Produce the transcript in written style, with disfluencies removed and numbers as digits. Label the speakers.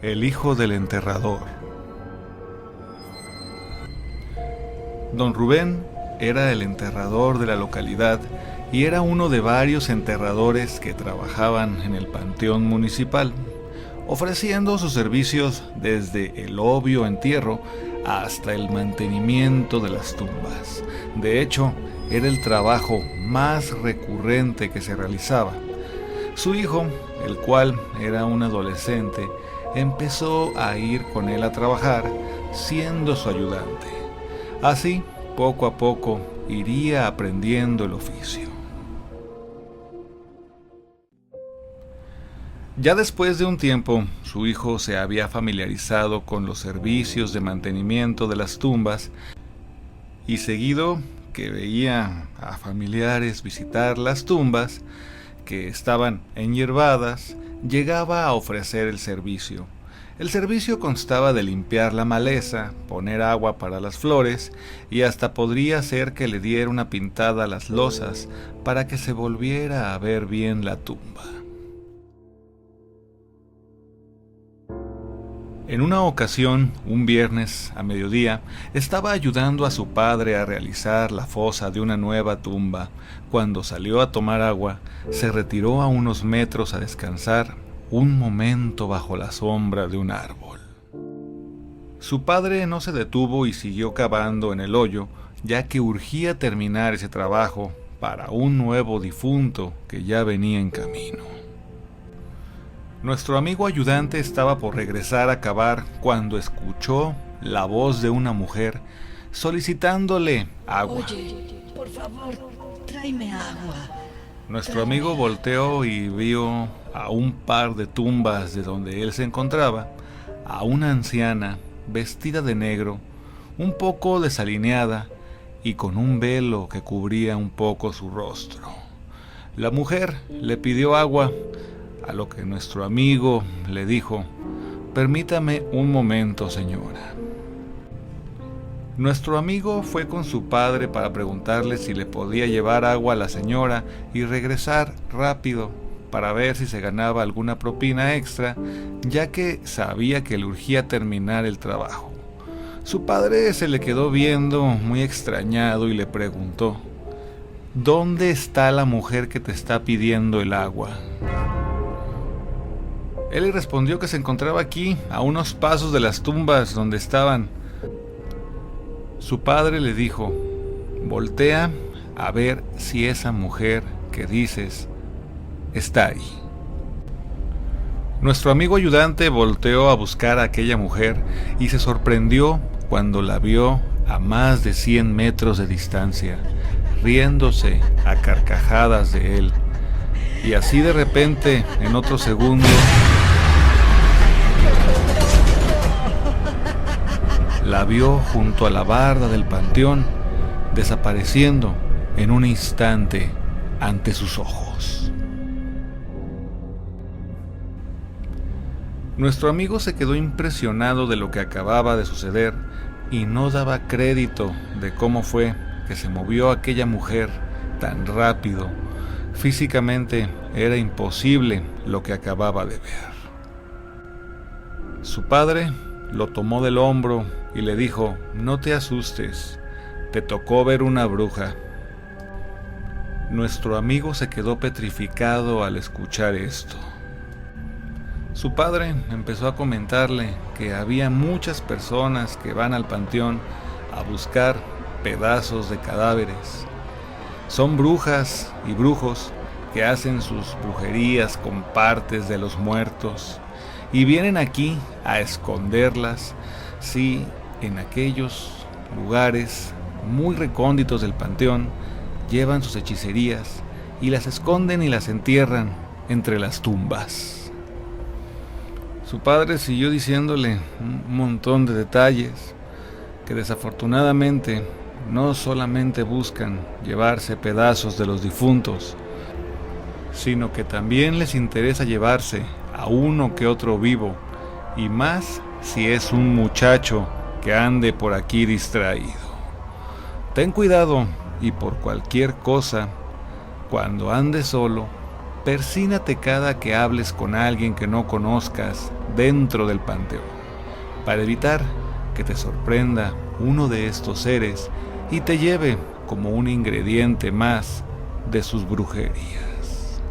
Speaker 1: El hijo del enterrador. Don Rubén era el enterrador de la localidad y era uno de varios enterradores que trabajaban en el panteón municipal, ofreciendo sus servicios desde el obvio entierro hasta el mantenimiento de las tumbas. De hecho, era el trabajo más recurrente que se realizaba. Su hijo, el cual era un adolescente, empezó a ir con él a trabajar, siendo su ayudante. Así, poco a poco, iría aprendiendo el oficio. Ya después de un tiempo, su hijo se había familiarizado con los servicios de mantenimiento de las tumbas y seguido que veía a familiares visitar las tumbas que estaban enhierbadas, llegaba a ofrecer el servicio. El servicio constaba de limpiar la maleza, poner agua para las flores y hasta podría ser que le diera una pintada a las losas para que se volviera a ver bien la tumba. En una ocasión, un viernes a mediodía, estaba ayudando a su padre a realizar la fosa de una nueva tumba. Cuando salió a tomar agua, se retiró a unos metros a descansar un momento bajo la sombra de un árbol. Su padre no se detuvo y siguió cavando en el hoyo, ya que urgía terminar ese trabajo para un nuevo difunto que ya venía en camino. Nuestro amigo ayudante estaba por regresar a cavar cuando escuchó la voz de una mujer solicitándole agua.
Speaker 2: Oye, por favor, tráeme agua.
Speaker 1: Nuestro amigo volteó y vio a un par de tumbas de donde él se encontraba, a una anciana vestida de negro, un poco desalineada y con un velo que cubría un poco su rostro. La mujer le pidió agua, a lo que nuestro amigo le dijo: «Permítame un momento, señora». Nuestro amigo fue con su padre para preguntarle si le podía llevar agua a la señora y regresar rápido para ver si se ganaba alguna propina extra, ya que sabía que le urgía terminar el trabajo. Su padre se le quedó viendo muy extrañado y le preguntó: «¿Dónde está la mujer que te está pidiendo el agua?». Él le respondió que se encontraba aquí, a unos pasos de las tumbas donde estaban. Su padre le dijo: «Voltea a ver si esa mujer que dices está ahí». Nuestro amigo ayudante volteó a buscar a aquella mujer y se sorprendió cuando la vio a más de 100 metros de distancia, riéndose a carcajadas de él. Y así de repente, en otro segundo, la vio junto a la barda del panteón, desapareciendo en un instante ante sus ojos. Nuestro amigo se quedó impresionado de lo que acababa de suceder y no daba crédito de cómo fue que se movió aquella mujer tan rápido. Físicamente era imposible lo que acababa de ver. Su padre lo tomó del hombro y le dijo: «No te asustes, te tocó ver una bruja». Nuestro amigo se quedó petrificado al escuchar esto. Su padre empezó a comentarle que había muchas personas que van al panteón a buscar pedazos de cadáveres. Son brujas y brujos que hacen sus brujerías con partes de los muertos y vienen aquí a esconderlas, sí, en aquellos lugares muy recónditos del panteón, llevan sus hechicerías y las esconden y las entierran entre las tumbas. Su padre siguió diciéndole un montón de detalles que desafortunadamente no solamente buscan llevarse pedazos de los difuntos, sino que también les interesa llevarse a uno que otro vivo, y más si es un muchacho que ande por aquí distraído. Ten cuidado y por cualquier cosa, cuando andes solo, persínate cada que hables con alguien que no conozcas dentro del panteón, para evitar que te sorprenda uno de estos seres y te lleve como un ingrediente más de sus brujerías.